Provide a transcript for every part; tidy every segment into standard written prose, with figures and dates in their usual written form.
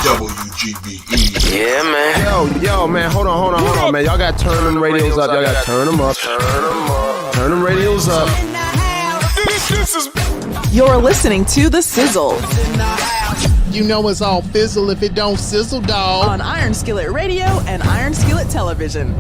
WGVE. Yeah, man. Yo, man, hold on, man. Y'all got to turn them radios up. Y'all got to turn them up. Turn them radios up. You're listening to The Sizzle You know it's all fizzle if it don't sizzle, dog. on Iron Skillet Radio and Iron Skillet Television.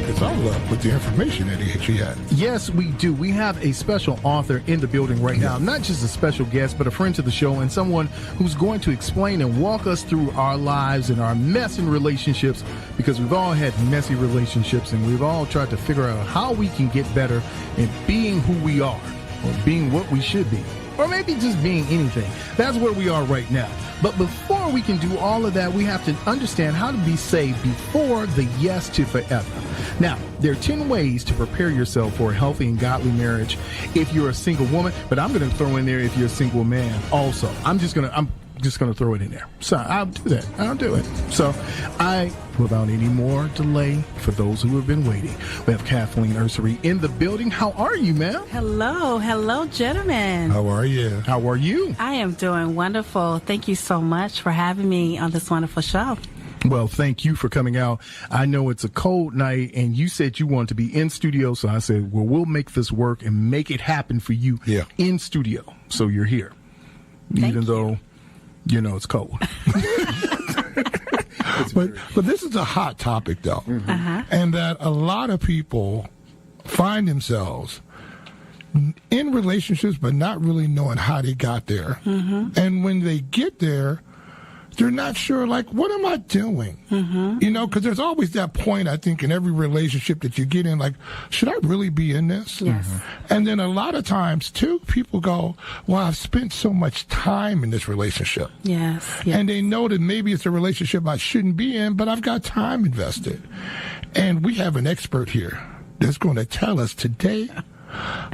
It's all up with the information that he had. Yes, we do. We have a special author in the building right now. Not just a special guest, but a friend to the show and someone who's going to explain and walk us through our lives and our mess in relationships, because we've all had messy relationships and we've all tried to figure out how we can get better in being who we are or being what we should be. Or maybe just being anything. That's where we are right now. But before we can do all of that, we have to understand how to be saved before the yes to forever. Now, there are 10 ways to prepare yourself for a healthy and godly marriage if you're a single woman, but I'm going to throw in there if you're a single man also. I'm just going to throw it in there. So I'll do that. I'll do it. So without any more delay, for those who have been waiting, we have Kathelene Ursery in the building. How are you, ma'am? Hello, gentlemen. How are you? How are you? I am doing wonderful. Thank you so much for having me on this wonderful show. Well, thank you for coming out. I know it's a cold night, and you said you wanted to be in studio, so I said, well, we'll make this work and make it happen for you in studio. So you're here, even though, you know, it's cold. But this is a hot topic, though, and that a lot of people find themselves in relationships but not really knowing how they got there. And when they get there, they're not sure, like, what am I doing? You know, because there's always that point, I think, in every relationship that you get in, like, should I really be in this? Yes. And then a lot of times, too, people go, well, I've spent so much time in this relationship. Yes. And they know that maybe it's a relationship I shouldn't be in, but I've got time invested. And we have an expert here that's going to tell us today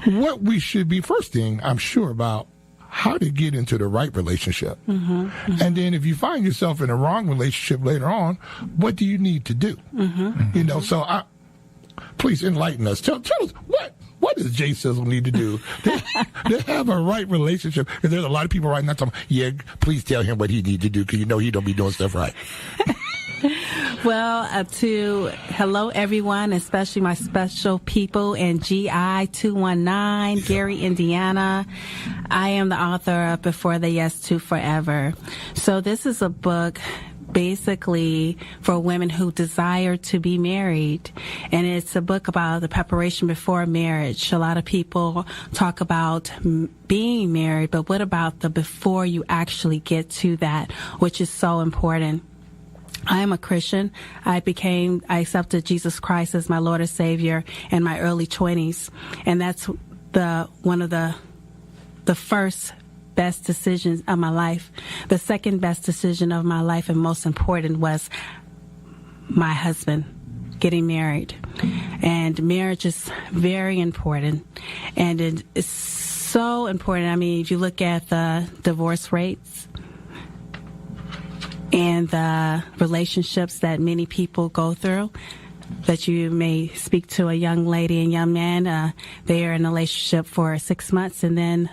what we should be, first thing, I'm sure, about how to get into the right relationship. And then if you find yourself in a wrong relationship later on, what do you need to do? You know, so please enlighten us. Tell us, what does Jay Sizzle need to do to have a right relationship? Because there's a lot of people right now talking, please tell him what he needs to do, because you know he don't be doing stuff right. Well, hello, everyone, especially my special people in GI 219, Gary, Indiana. I am the author of Before the Yes to Forever. So this is a book basically for women who desire to be married. And it's a book about the preparation before marriage. A lot of people talk about being married, but what about the before you actually get to that, which is so important. I am a Christian. I accepted Jesus Christ as my Lord and Savior in my early 20s. And that's one of the first best decisions of my life. The second best decision of my life, and most important, was my husband getting married. And marriage is very important. And it is so important. I mean, if you look at the divorce rates and the relationships that many people go through, that you may speak to a young lady and young man, they are in a relationship for 6 months, and then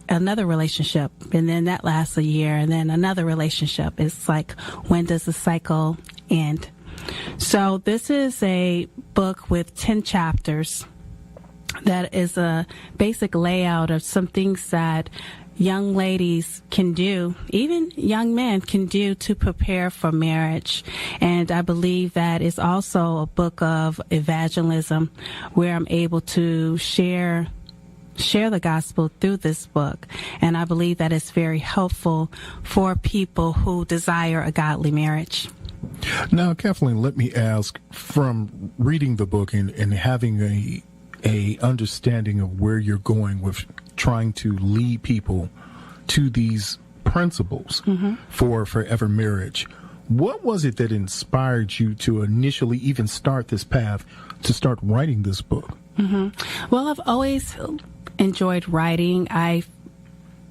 another relationship, and then that lasts a year, and then another relationship. It's like, when does the cycle end? So this is a book with 10 chapters that is a basic layout of some things that young ladies can do, even young men can do, to prepare for marriage. And I believe that it's also a book of evangelism, where I'm able to share the gospel through this book. And I believe that it's very helpful for people who desire a godly marriage. Now, Kathelene, let me ask, from reading the book and having a understanding of where you're going with trying to lead people to these principles for forever marriage, what was it that inspired you to initially even start this path, to start writing this book? Well, I've always enjoyed writing. I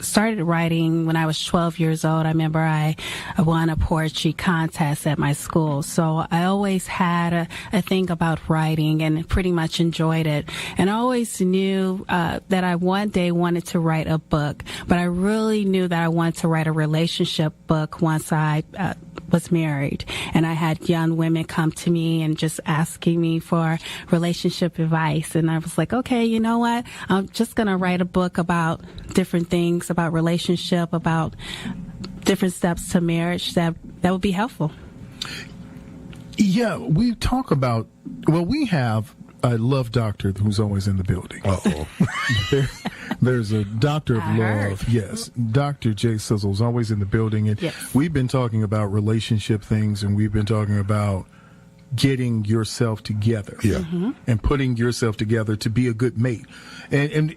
started writing when I was 12 years old. I remember I won a poetry contest at my school. So I always had a thing about writing and pretty much enjoyed it. And I always knew that I one day wanted to write a book. But I really knew that I wanted to write a relationship book once I was married. And I had young women come to me and just asking me for relationship advice. And I was like, okay, you know what? I'm just going to write a book about different things, about relationship, about different steps to marriage that would be helpful. Yeah, we talk about, well, we have a love doctor who's always in the building. Uh-oh. There's a doctor of love. Yes. Dr. J. SIZZLE is always in the building. And we've been talking about relationship things, and we've been talking about getting yourself together and putting yourself together to be a good mate. And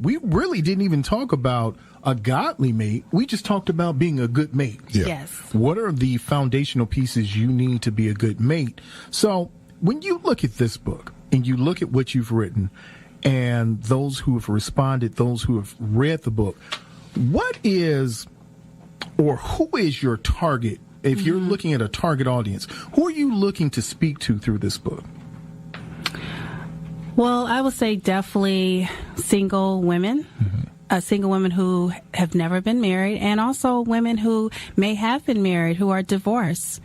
we really didn't even talk about a godly mate. We just talked about being a good mate. Yes. What are the foundational pieces you need to be a good mate? So when you look at this book and you look at what you've written and those who have responded, those who have read the book, what is or who is your target? If you're looking at a target audience, who are you looking to speak to through this book? Well, I would say definitely single women. Single women who have never been married, and also women who may have been married, who are divorced,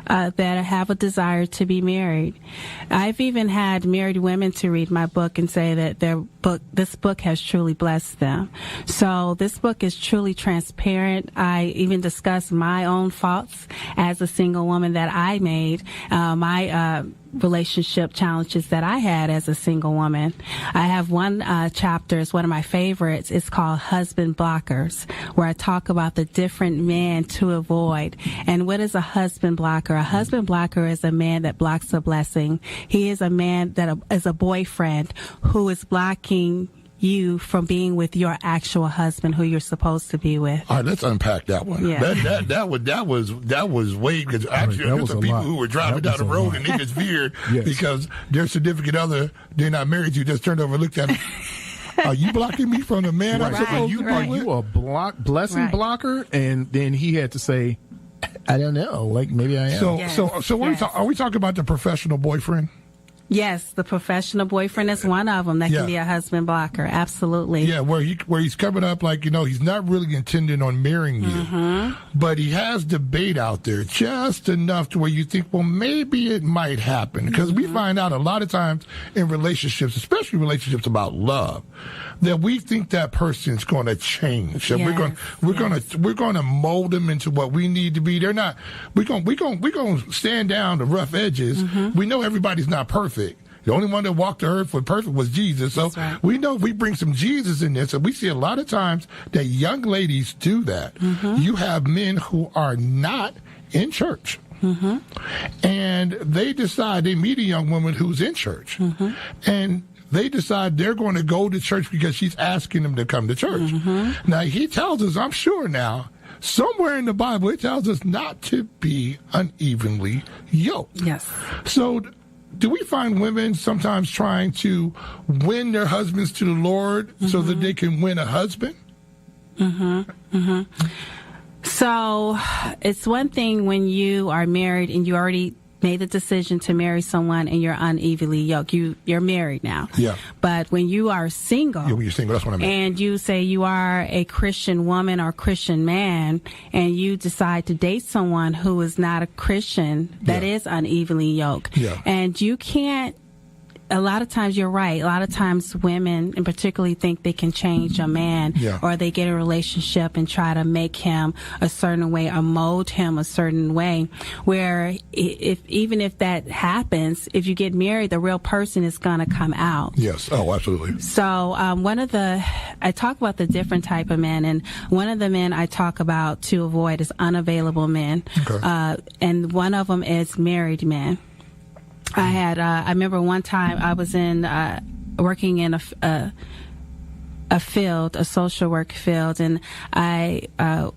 that have a desire to be married. I've even had married women to read my book and say that this book has truly blessed them. So this book is truly transparent. I even discuss my own faults as a single woman that I made, my relationship challenges that I had as a single woman. I have one chapter, it's one of my favorites. It's called Husband Blockers, where I talk about the different men to avoid. And what is a husband blocker? A husband blocker is a man that blocks a blessing. He is a man that is a boyfriend who is blocking you from being with your actual husband who you're supposed to be with. All right, let's unpack that one. Yeah. That was way, because actually there's some people who were driving down the road and they just veered because their significant other they're not married to just turned over and looked at them. Are you blocking me from the man I'm supposed to be Are with? you a blessing blocker? And then he had to say, I don't know, like maybe I am. So are we talking about the professional boyfriend? Yes, the professional boyfriend is one of them that can be a husband blocker. Absolutely. Yeah, where he's coming up like, he's not really intending on marrying you, but he has the bait out there just enough to where you think, well, maybe it might happen. Because we find out a lot of times in relationships, especially relationships about love, that we think that person's going to change. And we're going to mold them into what we need to be. They're not. We're going to stand down the rough edges. We know everybody's not perfect. The only one that walked the earth for perfect was Jesus. So we know we bring some Jesus in this. And we see a lot of times that young ladies do that. You have men who are not in church. And they decide, they meet a young woman who's in church. And they decide they're going to go to church because she's asking them to come to church. Now, he tells us, I'm sure now, somewhere in the Bible, it tells us not to be unevenly yoked. Yes. So do we find women sometimes trying to win their husbands to the Lord so that they can win a husband? So it's one thing when you are married and you already made the decision to marry someone and you're unevenly yoked. You're married now. Yeah. But when you are single, when you're single, that's what I mean. And you say you are a Christian woman or Christian man, and you decide to date someone who is not a Christian, that is unevenly yoked. Yeah. And you can't. A lot of times, you're right. A lot of times women in particularly think they can change a man, or they get a relationship and try to make him a certain way or mold him a certain way, where even if that happens, if you get married, the real person is going to come out. Yes. Oh, absolutely. So I talk about the different type of men, and one of the men I talk about to avoid is unavailable men. Okay. And one of them is married men. I remember one time I was working in a social work field, and I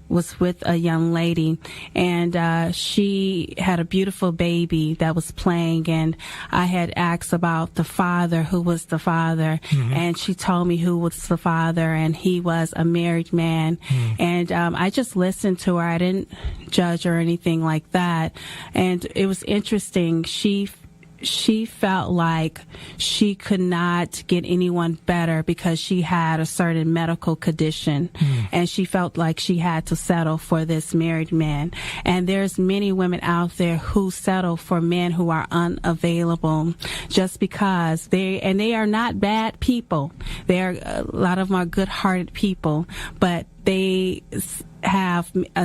was with a young lady, and she had a beautiful baby that was playing, and I had asked about the father, who was the father, and she told me who was the father, and he was a married man, and I just listened to her. I didn't judge or anything like that, and it was interesting. She felt like she could not get anyone better because she had a certain medical condition, and she felt like she had to settle for this married man. And there's many women out there who settle for men who are unavailable just because they are not bad people. A lot of them are good-hearted people, but they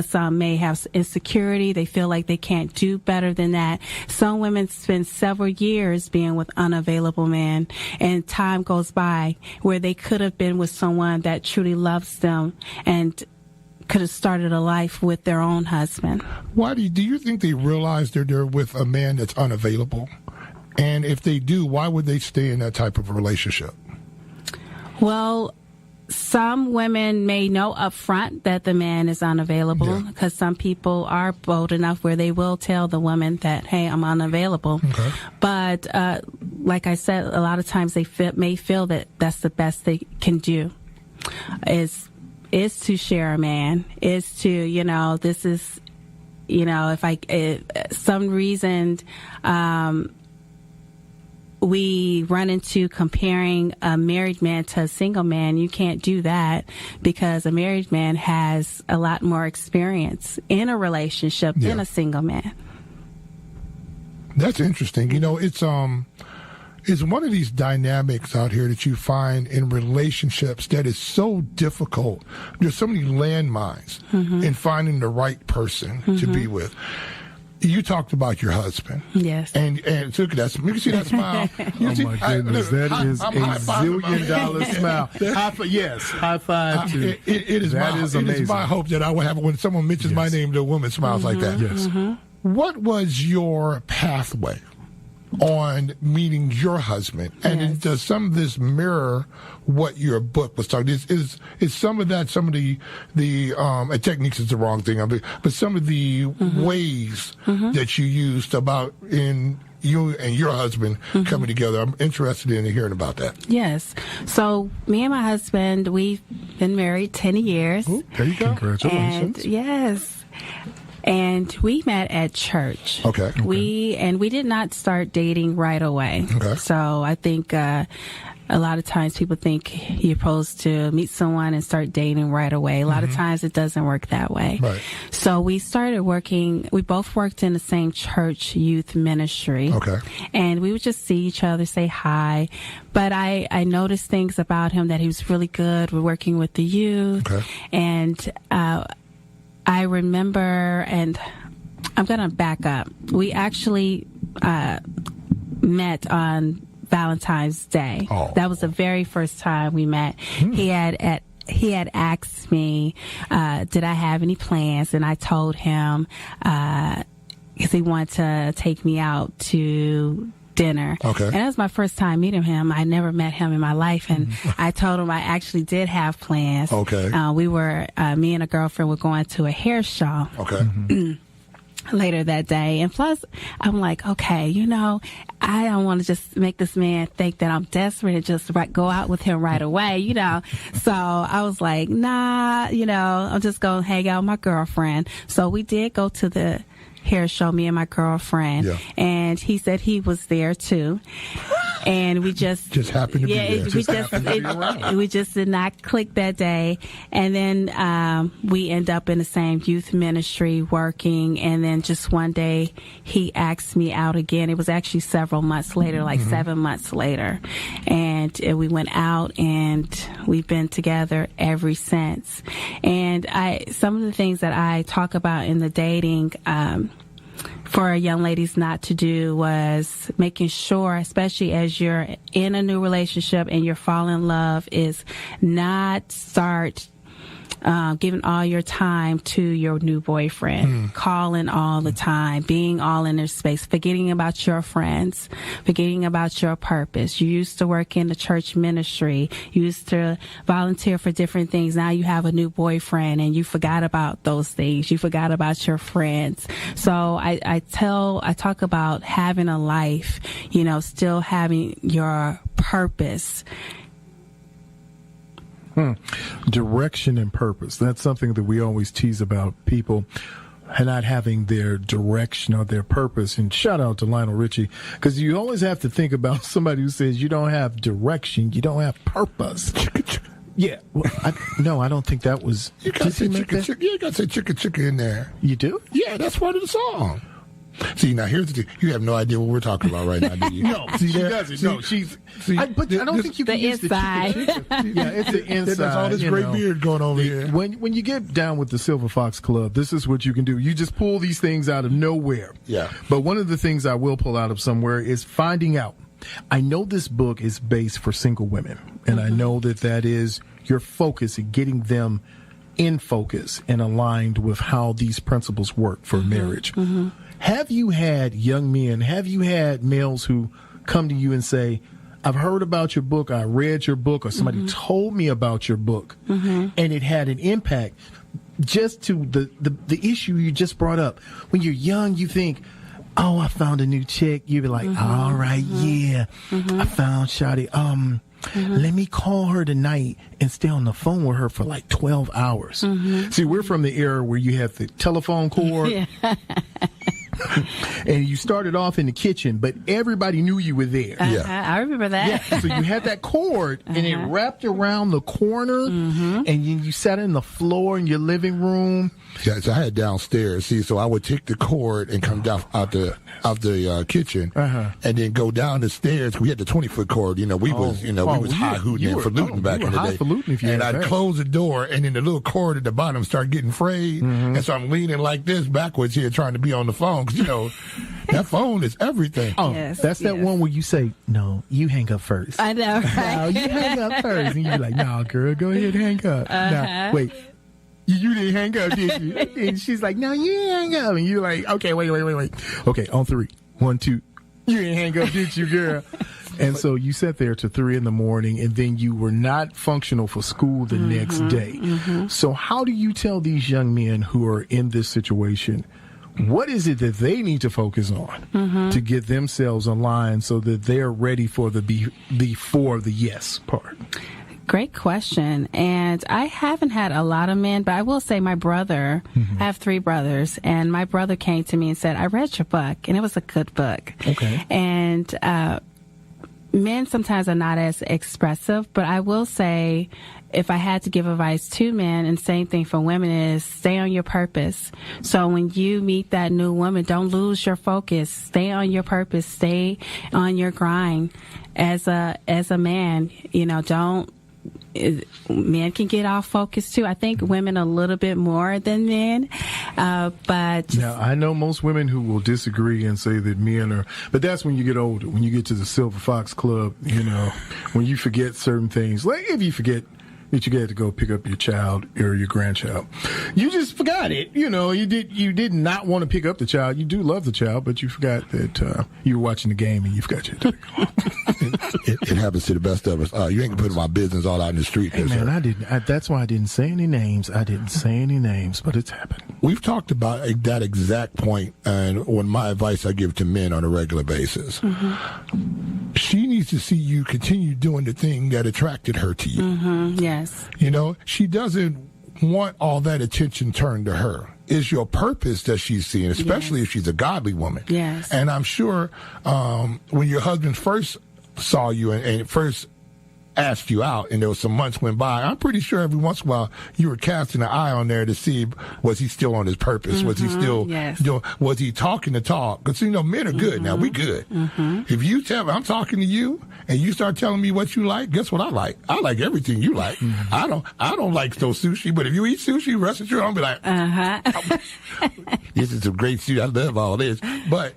some may have insecurity. They feel like they can't do better than that. Some women spend several years being with unavailable men, and time goes by where they could have been with someone that truly loves them and could have started a life with their own husband. Why do you think they realize they're with a man that's unavailable? And if they do, why would they stay in that type of relationship? Well, some women may know up front that the man is unavailable, because some people are bold enough where they will tell the woman that, hey, I'm unavailable. Okay. But like I said, a lot of times they may feel that that's the best they can do is to share a man, is to, this is, if some reason we run into comparing a married man to a single man, you can't do that, because a married man has a lot more experience in a relationship than a single man. That's interesting. It's one of these dynamics out here that you find in relationships that is so difficult. There's so many landmines in finding the right person to be with. You talked about your husband. Yes. And look at that. You can see that smile. My goodness, that is a zillion-dollar smile. High five to it is amazing. It is my hope that I will have it when someone mentions my name, the woman smiles like that. Yes. What was your pathway on meeting your husband? And does some of this mirror what your book was talking? Is some of that, some of the techniques is the wrong thing, but some of the ways that you used about in you and your husband coming together? I'm interested in hearing about that. Yes. So me and my husband, we've been married 10 years. Ooh, there you go. Congratulations. And yes. And we met at church. Okay. We did not start dating right away. Okay. So I think a lot of times people think you're supposed to meet someone and start dating right away. A lot of times it doesn't work that way. Right. So we started working. We both worked in the same church youth ministry. Okay. And we would just see each other, say hi. But I noticed things about him that he was really good with working with the youth. Okay. And I remember, and I'm going to back up. We actually met on Valentine's Day. Oh. That was the very first time we met. He had asked me, did I have any plans? And I told him, because he wanted to take me out to dinner. Okay. And that was my first time meeting him. I never met him in my life, and I told him I actually did have plans. Okay. We were, me and a girlfriend were going to a hair show. Okay. Later that day. And plus, I'm like, okay, I don't want to just make this man think that I'm desperate and just go out with him right away, So I was like, nah, I'm just going to hang out with my girlfriend. So we did go to the hair show, me and my girlfriend, and he said he was there too. And we just happened to be there. We just did not click that day. And then we end up in the same youth ministry working. And then just one day he asked me out again. It was actually several months later, like 7 months later. And we went out, and we've been together ever since. And some of the things that I talk about in the dating for young ladies not to do was making sure, especially as you're in a new relationship and you're falling in love, is not start giving all your time to your new boyfriend, calling all the time, being all in their space, forgetting about your friends, forgetting about your purpose. You used to work in the church ministry. You used to volunteer for different things. Now you have a new boyfriend and you forgot about those things. You forgot about your friends. So I talk about having a life, still having your purpose. Direction and purpose. That's something that we always tease about people not having their direction or their purpose. And shout out to Lionel Richie, because you always have to think about somebody who says you don't have direction, you don't have purpose. Yeah. Well, I don't think that was. You got to say chicka. You got to say chicka in there. You do? Yeah, that's part of the song. See, now here's the thing. You have no idea what we're talking about right now, do you? No, see, she doesn't. No, she's. But I don't think you can use inside. The chicka. Yeah, it's the inside. There's all this great beard going over here. When you get down with the Silver Fox Club, this is what you can do. You just pull these things out of nowhere. Yeah. But one of the things I will pull out of somewhere is finding out. I know this book is based for single women, and I know that is your focus in getting them in focus and aligned with how these principles work for marriage. Have you had young men, have you had males who come to you and say, I've heard about your book, I read your book, or somebody told me about your book, and it had an impact just to the issue you just brought up? When you're young, you think, oh, I found a new chick. You be like, all right, yeah, I found Shawty. Let me call her tonight and stay on the phone with her for like 12 hours. See, we're from the era where you have the telephone cord. And you started off in the kitchen, but everybody knew you were there. I remember that. Yeah. So you had that cord, and it wrapped around the corner, and you sat on the floor in your living room. Yeah, so I had downstairs. See, so I would take the cord and come down out the kitchen, and then go down the stairs. We had the 20-foot cord. We was high hooting and faluting back in the day. And I'd close the door, and then the little cord at the bottom started getting frayed, and so I'm leaning like this backwards here, trying to be on the phone. Because, that phone is everything. Oh, yes, that's that one where you say, no, you hang up first. I know, right? No, you hang up first. And you're like, no, girl, go ahead and hang up. Now, wait, you didn't hang up, did you? And she's like, no, you didn't hang up. And you're like, okay, wait. Okay, on 3. 1, 2. You didn't hang up, did you, girl? And so you sat there till 3 a.m, and then you were not functional for school the next day. So how do you tell these young men who are in this situation, what is it that they need to focus on to get themselves aligned so that they're ready for the yes part? Great question. And I haven't had a lot of men, but I will say my brother, I have 3 brothers, and my brother came to me and said, I read your book, and it was a good book. Okay. And men sometimes are not as expressive, but I will say, if I had to give advice to men, and same thing for women, is stay on your purpose. So when you meet that new woman, don't lose your focus. Stay on your purpose. Stay on your grind. As a man, men can get off focus too. I think women a little bit more than men, but now I know most women who will disagree and say that men are, but that's when you get older, when you get to the Silver Fox Club, when you forget certain things, like if you forget that you had to go pick up your child or your grandchild. You just forgot it. You did not want to pick up the child. You do love the child, but you forgot that you were watching the game and you forgot your child. It happens to the best of us. You ain't gonna put my business all out in the street. Hey, man, I didn't. That's why I didn't say any names. But it's happened. We've talked about that exact point, and on my advice I give to men on a regular basis. She needs to see you continue doing the thing that attracted her to you. Yes. She doesn't want all that attention turned to her. It's your purpose that she's seeing, especially if she's a godly woman. Yes. And I'm sure when your husband first saw you and first asked you out, and there was some months went by, I'm pretty sure every once in a while you were casting an eye on there to see, was he still on his purpose? Was he still doing, was he talking the talk? Because men are good now. We good. If you tell me I'm talking to you and you start telling me what you like, guess what I like? I like everything you like. I don't like no sushi, but if you eat sushi restaurant, I'll be like, this is some great sushi. I love all this. But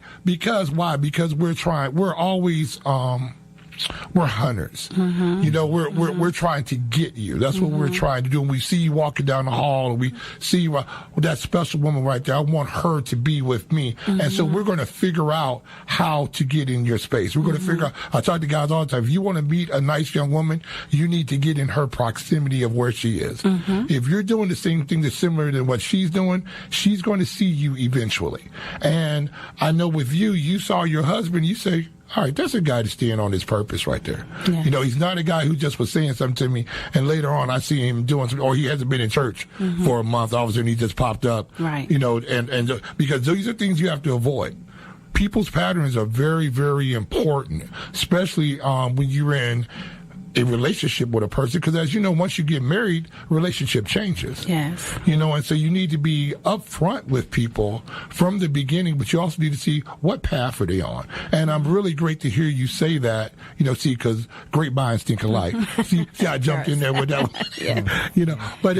why? Because we're always we're hunters. You know, we're trying to get you. That's what we're trying to do. And we see you walking down the hall, and we see you, that special woman right there. I want her to be with me. And so we're going to figure out how to get in your space. We're going to figure out, I talk to guys all the time, if you want to meet a nice young woman, you need to get in her proximity of where she is. If you're doing the same thing that's similar to what she's doing, she's going to see you eventually. And I know with you, you saw your husband, you say, all right, that's a guy to stand on his purpose right there. Yeah. You know, he's not a guy who just was saying something to me, and later on I see him doing something, or he hasn't been in church for a month, all of a sudden he just popped up. Right. You know, and because these are things you have to avoid. People's patterns are very, very important, especially when you're in a relationship with a person, because as you know, once you get married, relationship changes. Yes. You know, and so you need to be upfront with people from the beginning, but you also need to see what path are they on. And I'm really great to hear you say that, you know, see, because great minds think alike. see, I jumped in there with that one. You know, but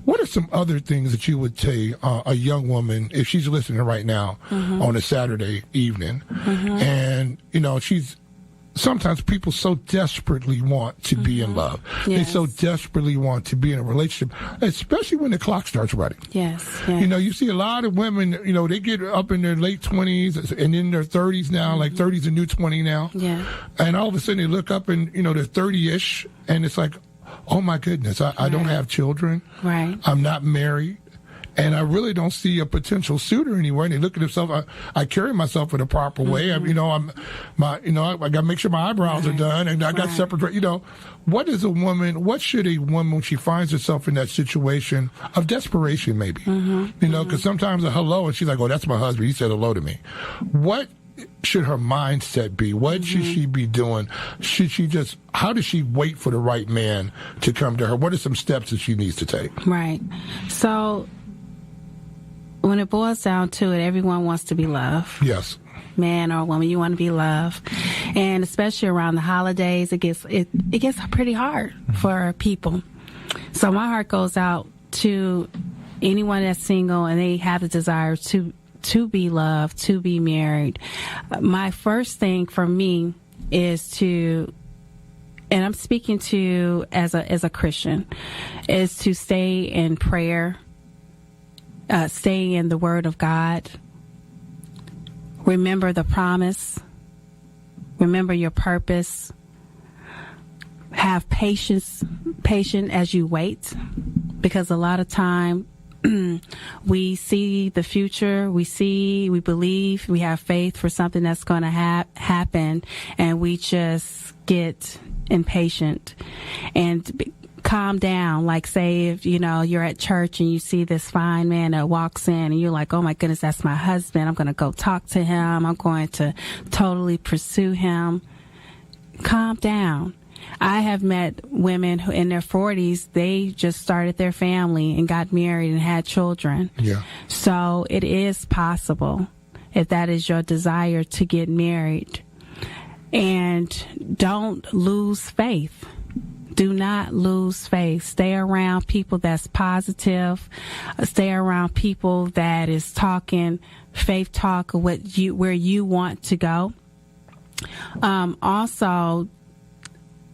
what are some other things that you would say a young woman, if she's listening right now on a Saturday evening, and, you know, sometimes people so desperately want to be in love. Yes. They so desperately want to be in a relationship, especially when the clock starts running. Yes. You know, you see a lot of women, you know, they get up in their late 20s and in their 30s now, like 30's a new 20 now. Yeah. And all of a sudden they look up and, you know, they're 30-ish, and it's like, oh my goodness, I don't have children. Right. I'm not married. And I really don't see a potential suitor anywhere. And they look at themselves. I carry myself in a proper way. I got to make sure my eyebrows are done, and I got separate. You know, what should a woman when she finds herself in that situation of desperation, maybe? You know, because sometimes a hello, and she's like, "Oh, that's my husband. He said hello to me." What should her mindset be? What should she be doing? How does she wait for the right man to come to her? What are some steps that she needs to take? Right. So, when it boils down to it, everyone wants to be loved. Yes. Man or woman, you want to be loved. And especially around the holidays, it gets pretty hard for people. So my heart goes out to anyone that's single and they have the desire to be loved, to be married. My first thing for me is to, and I'm speaking to as a Christian, is to stay in prayer. Stay in the Word of God. Remember the promise. Remember your purpose. Have patience as you wait, because a lot of time we see the future. We believe, we have faith for something that's going to happen, and we just get impatient and calm down. Like, say, if you're at church and you see this fine man that walks in and you're like, oh my goodness, that's my husband. I'm going to go talk to him. I'm going to totally pursue him. Calm down. I have met women who in their 40s, they just started their family and got married and had children. Yeah. So it is possible, if that is your desire, to get married. And don't lose faith. Do not lose faith. Stay around people that's positive. Stay around people that is talking faith talk, where you want to go. Also,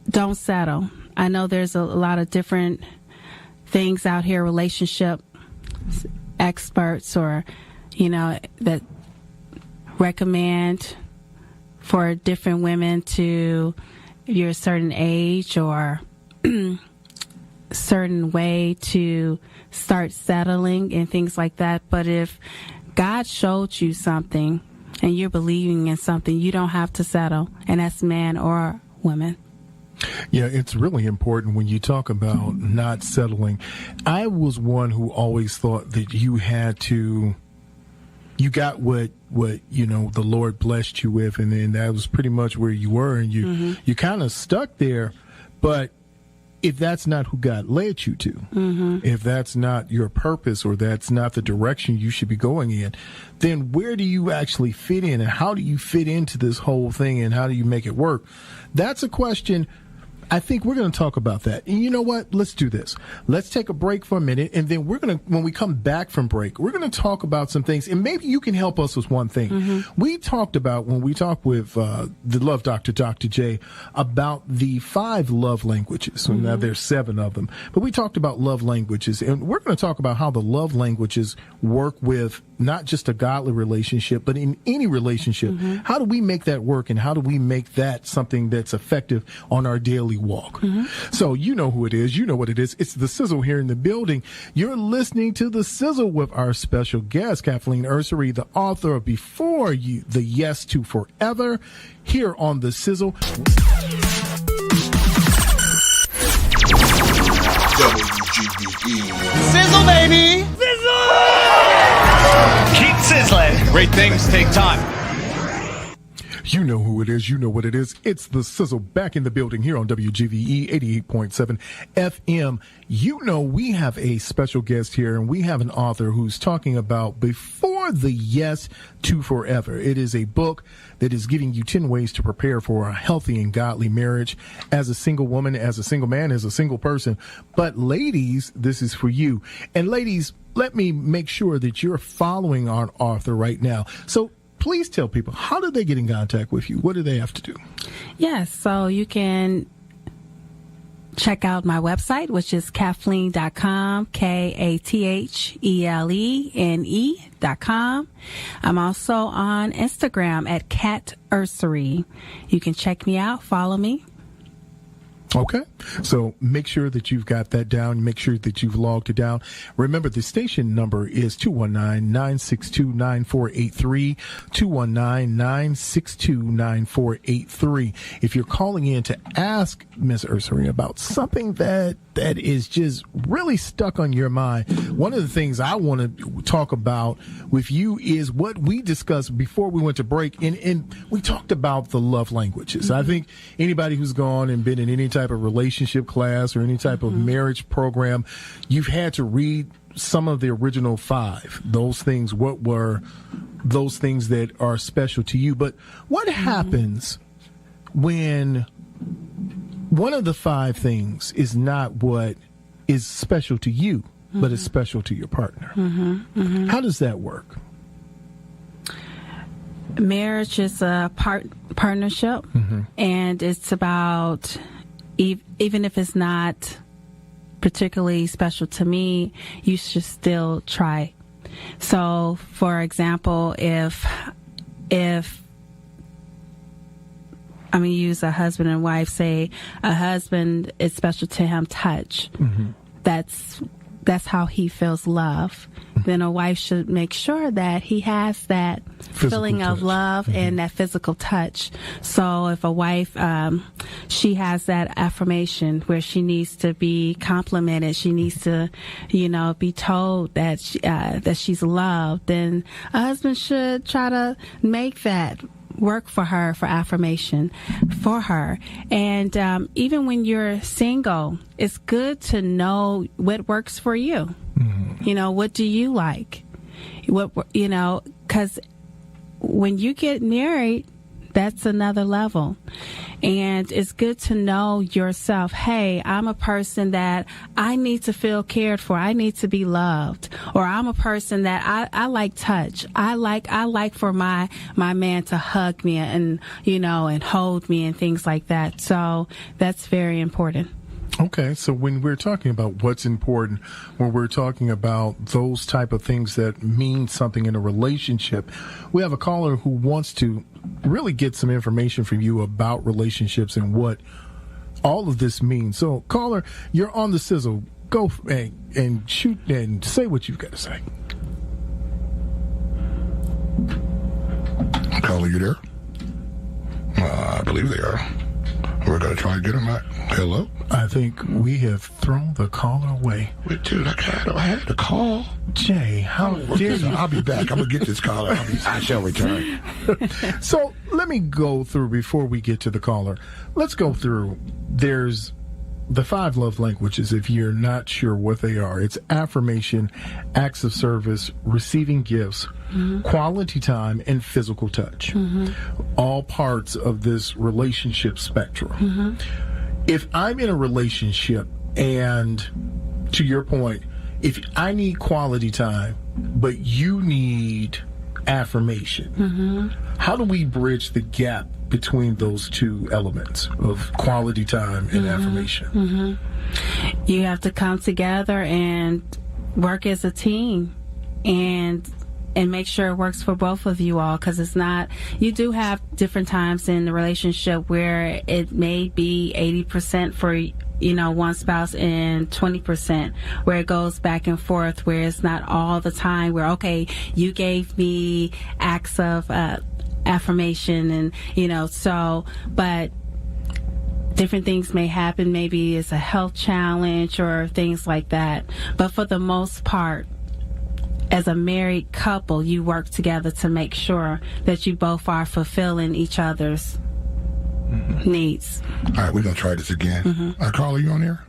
don't settle. I know there's a lot of different things out here, relationship experts that recommend for different women to, if you're a certain age or certain way, to start settling and things like that. But if God showed you something and you're believing in something, you don't have to settle, and that's man or woman. Yeah, it's really important when you talk about not settling. I was one who always thought that you got what the Lord blessed you with, and then that was pretty much where you were, and you kind of stuck there. But if that's not who God led you to, if that's not your purpose, or that's not the direction you should be going in, then where do you actually fit in, and how do you fit into this whole thing, and how do you make it work? That's a question I think we're going to talk about that. And you know what? Let's do this. Let's take a break for a minute, and then when we come back from break, we're going to talk about some things, and maybe you can help us with one thing. We talked about, when we talked with the Love Doctor, Dr. J, about the 5 love languages. So now there's 7 of them. But we talked about love languages, and we're going to talk about how the love languages work with not just a godly relationship, but in any relationship. How do we make that work, and how do we make that something that's effective on our daily walk? So you know who it is. You know what it is. It's the Sizzle here in the building. You're listening to the Sizzle with our special guest, Kathelene Ursery, the author of Before You, The Yes to Forever, here on the Sizzle. WGVE. Sizzle, baby! Sizzle! Keep sizzling. Great things take time. You know who it is. You know what it is. It's the Sizzle back in the building here on WGVE 88.7 FM. You know, we have a special guest here, and we have an author who's talking about Before the Yes to Forever. It is a book that is giving you 10 ways to prepare for a healthy and godly marriage as a single woman, as a single man, as a single person. But ladies, this is for you. And ladies, let me make sure that you're following our author right now. So please tell people, how do they get in contact with you? What do they have to do? Yes, so you can check out my website, which is Kathelene.com, KATHELENE.com. I'm also on Instagram at Kat Ursery. You can check me out, follow me. Okay. So make sure that you've got that down. Make sure that you've logged it down. Remember, the station number is 219-962-9483, 219-962-9483. If you're calling in to ask Ms. Ursery about something that is just really stuck on your mind, one of the things I want to talk about with you is what we discussed before we went to break. And we talked about the love languages. I think anybody who's gone and been in any type of relationship class or any type of marriage program, you've had to read some of the original 5. Those things, what were those things that are special to you? But what happens when one of the 5 things is not what is special to you, but is special to your partner? How does that work? Marriage is a partnership, and it's about, even if it's not particularly special to me, you should still try. So, for example, if I'm going to use a husband and wife, say a husband is special to him touch. That's how he feels love. Then a wife should make sure that he has that feeling of love and that physical touch. So if a wife, she has that affirmation where she needs to be complimented, she needs to, be told that that she's loved, then a husband should try to make that work for her, for affirmation for her. And even when you're single, it's good to know what works for you. What do you like? Because when you get married, that's another level. And it's good to know yourself. Hey, I'm a person that I need to feel cared for. I need to be loved. Or I'm a person that I like touch. I like for my man to hug me and hold me and things like that. So that's very important. Okay, so when we're talking about what's important, when we're talking about those type of things that mean something in a relationship, we have a caller who wants to really get some information from you about relationships and what all of this means. So, caller, you're on the Sizzle. Go and shoot and say what you've got to say. Caller, you there? I believe they are. We're going to try and get them out. Hello? I think we have thrown the caller away. Wait, dude, I had to call. Jay, how dare you? I'll be back. I'm going to get this caller. I shall return. So let me go through, before we get to the caller, let's go through. There's the 5 love languages, if you're not sure what they are. It's affirmation, acts of service, receiving gifts, quality time, and physical touch. All parts of this relationship spectrum. if I'm in a relationship and, to your point, if I need quality time, but you need affirmation, how do we bridge the gap between those two elements of quality time and affirmation? You have to come together and work as a team and make sure it works for both of you all, because it's not, you do have different times in the relationship where it may be 80% for one spouse and 20% where it goes back and forth, where it's not all the time where, okay, you gave me acts of affirmation and but different things may happen. Maybe it's a health challenge or things like that, but for the most part, as a married couple, you work together to make sure that you both are fulfilling each other's needs. All right, we're going to try this again. Caller, you on air?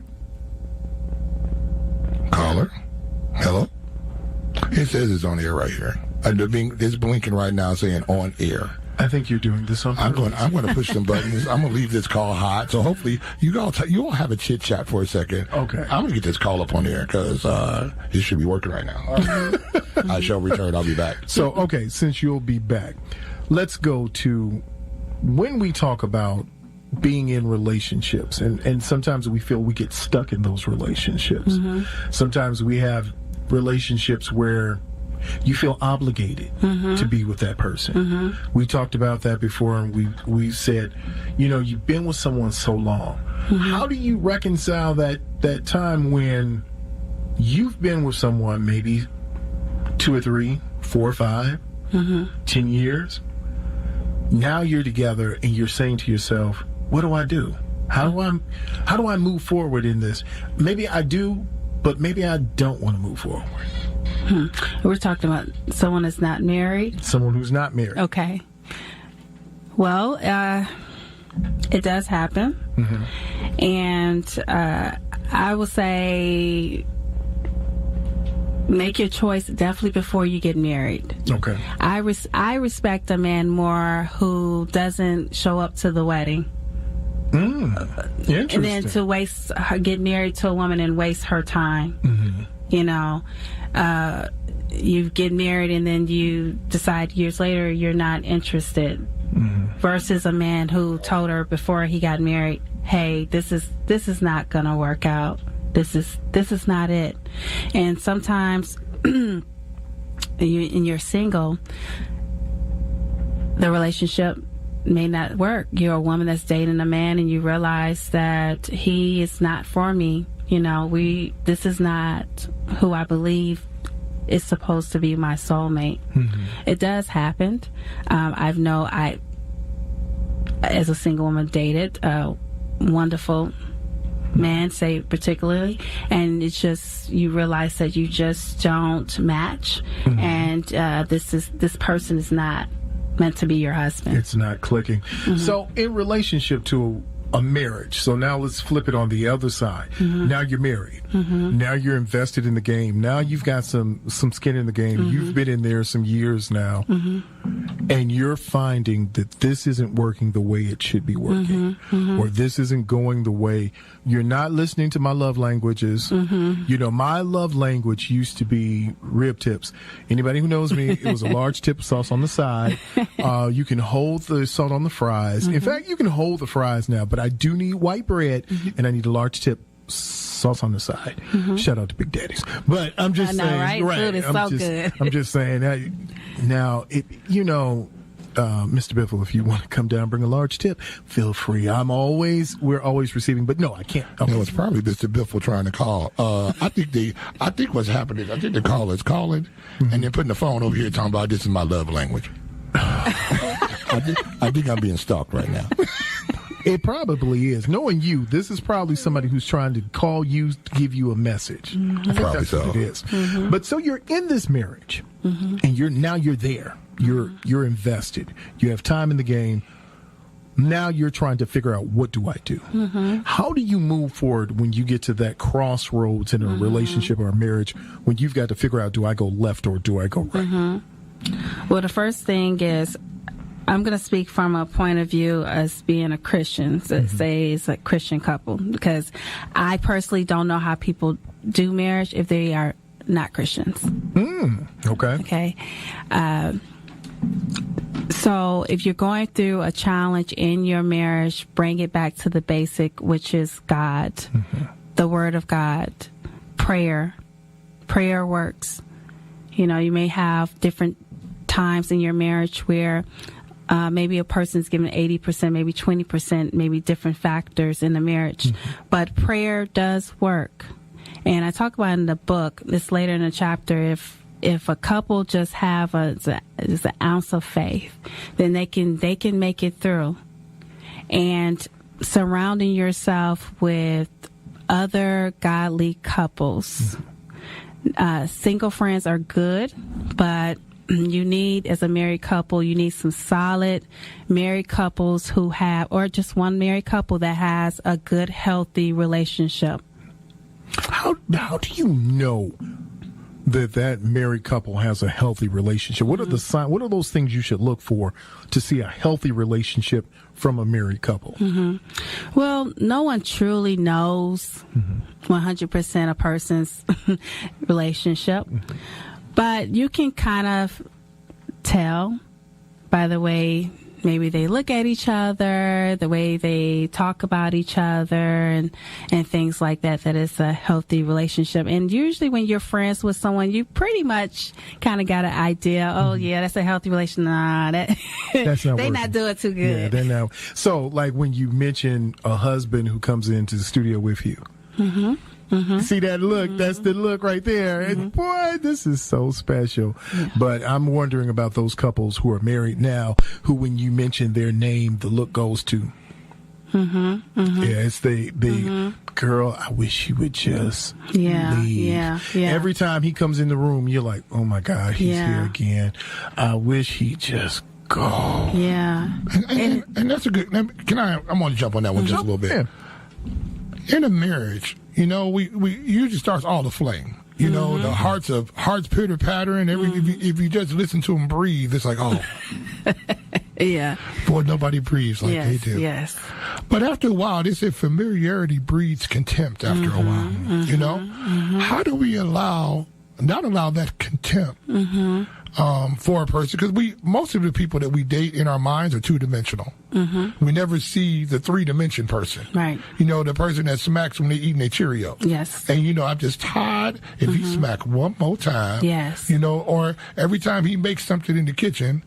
Caller? Hello? It says it's on air right here. It's blinking right now saying on air. I think you're doing this on purpose. I'm going to push some buttons. I'm going to leave this call hot. So hopefully you all have a chit chat for a second. Okay. I'm going to get this call up on air because it should be working right now. I shall return. I'll be back. So, okay, since you'll be back, let's go to when we talk about being in relationships, and sometimes we feel we get stuck in those relationships. Sometimes we have relationships where you feel obligated to be with that person. We talked about that before, and we said, you've been with someone so long. How do you reconcile that time when you've been with someone maybe 2 or 3, 4 or 5, 10 years? Now you're together and you're saying to yourself, what do I do? How do I move forward in this? Maybe I do, but maybe I don't want to move forward. We're talking about someone that's not married? Someone who's not married. Okay. Well, it does happen. And I would say make your choice definitely before you get married. Okay. I respect a man more who doesn't show up to the wedding. Interesting. And then to get married to a woman and waste her time. You get married and then you decide years later you're not interested. Versus a man who told her before he got married, hey, this is not gonna work out. This is not it. And sometimes you're single, the relationship may not work. You're a woman that's dating a man and you realize that he is not for me. This is not who I believe is supposed to be my soulmate. It does happen. I as a single woman, dated a wonderful man, say particularly, and it's just, you realize that you just don't match, and this person is not meant to be your husband. It's not clicking. So in relationship to a marriage, so now let's flip it on the other side. Now you're married. Now you're invested in the game. Now you've got some skin in the game. You've been in there some years now, and you're finding that this isn't working the way it should be working, or this isn't going the way. You're not listening to my love languages. My love language used to be rib tips. Anybody who knows me, it was a large tip of sauce on the side. You can hold the salt on the fries. In fact, you can hold the fries now, but I do need white bread, and I need a large tip sauce on the side. Shout out to Big Daddies. But I'm just saying, right? Food is so good. I'm just saying that now, Mr. Biffle, if you want to come down and bring a large tip, feel free. We're always receiving, but no, I can't. No, it's probably Mr. Biffle trying to call. I think what's happening, I think the caller's calling and they're putting the phone over here talking about this is my love language. I think I'm being stalked right now. It probably is. Knowing you, this is probably somebody who's trying to call you to give you a message. I think that's what it is. But so you're in this marriage, and you're there. You're invested. You have time in the game. Now you're trying to figure out, what do I do? How do you move forward when you get to that crossroads in a relationship or a marriage, when you've got to figure out, do I go left or do I go right? Well, the first thing is, I'm going to speak from a point of view as being a Christian, so say it's a Christian couple, because I personally don't know how people do marriage if they are not Christians. Okay. So if you're going through a challenge in your marriage, bring it back to the basic, which is God, the Word of God, prayer. Prayer works. You know, you may have different times in your marriage where maybe a person's given 80%, maybe 20%, maybe different factors in the marriage. But prayer does work. And I talk about in the book, this later in the chapter, if a couple just have just an ounce of faith, then they can make it through. And surrounding yourself with other godly couples. Single friends are good, but you need, as a married couple, you need some solid married couples who have, or just one married couple that has a good, healthy relationship. How do you know that married couple has a healthy relationship? What are the signs? What are those things you should look for to see a healthy relationship from a married couple? Well, no one truly knows 100% a person's relationship, but you can kind of tell by the way maybe they look at each other, the way they talk about each other, and things like that, that it's a healthy relationship. And usually when you're friends with someone, you pretty much kind of got an idea, oh, yeah, that's a healthy relationship. Nah, that's not not doing too good. Yeah, they're not. So, like when you mention a husband who comes into the studio with you, see that look? That's the look right there. And boy, this is so special. But I'm wondering about those couples who are married now, who when you mention their name, the look goes to. Yeah, it's the girl, I wish he would just leave. Yeah. Every time he comes in the room, you're like, oh my God, he's here again. I wish he'd just go. Yeah. And that's a good, I'm going to jump on that one just a little bit. In a marriage, you know, we usually starts all the flame. You know, the hearts pitter pattering. If you just listen to them breathe, it's like, oh, yeah. Boy, nobody breathes like they do. Yes. But after a while, they say familiarity breeds contempt. After a while, you know, how do we not allow that contempt for a person? Because most of the people that we date in our minds are two-dimensional. We never see the three-dimension person. Right. You know, the person that smacks when they're eating their Cheerios. Yes. And, you know, I'm just tired if he smack one more time. Yes. You know, or every time he makes something in the kitchen,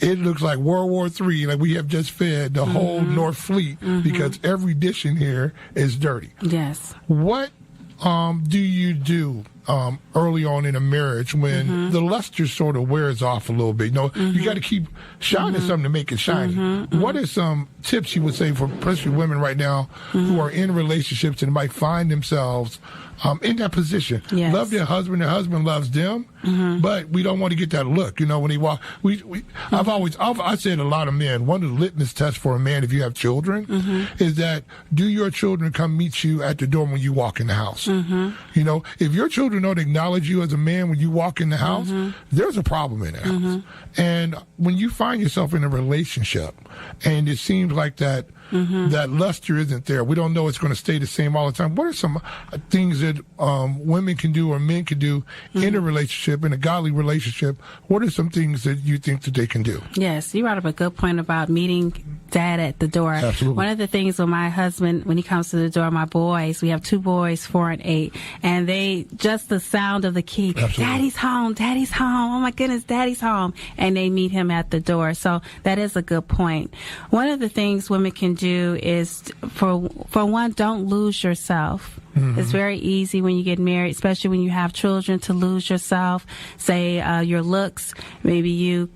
it looks like World War III, like we have just fed the whole North Fleet because every dish in here is dirty. Yes. What do you do early on in a marriage when the luster sort of wears off a little bit? You know, you got to keep shining something to make it shiny. What are some tips you would say for especially women right now who are in relationships and might find themselves in that position? Yes. Love their husband loves them, but we don't want to get that look. You know, when he walk, I said to a lot of men, one of the litmus tests for a man if you have children is that do your children come meet you at the door when you walk in the house? You know, if your children don't acknowledge you as a man when you walk in the house, there's a problem in the house. And when you find yourself in a relationship and it seems like that that luster isn't there, we don't know it's going to stay the same all the time. What are some things that women can do or men can do in a relationship, in a godly relationship? What are some things that you think that they can do? Yes, you brought up a good point about meeting dad at the door. Absolutely. One of the things with my husband, when he comes to the door, my boys, we have 2 boys, 4 and 8, and they, just the sound of the key, Daddy's home, oh my goodness, Daddy's home, and they meet him at the door. So that is a good point. One of the things women can do is, for one, don't lose yourself. It's very easy when you get married, especially when you have children, to lose yourself. Say your looks, maybe you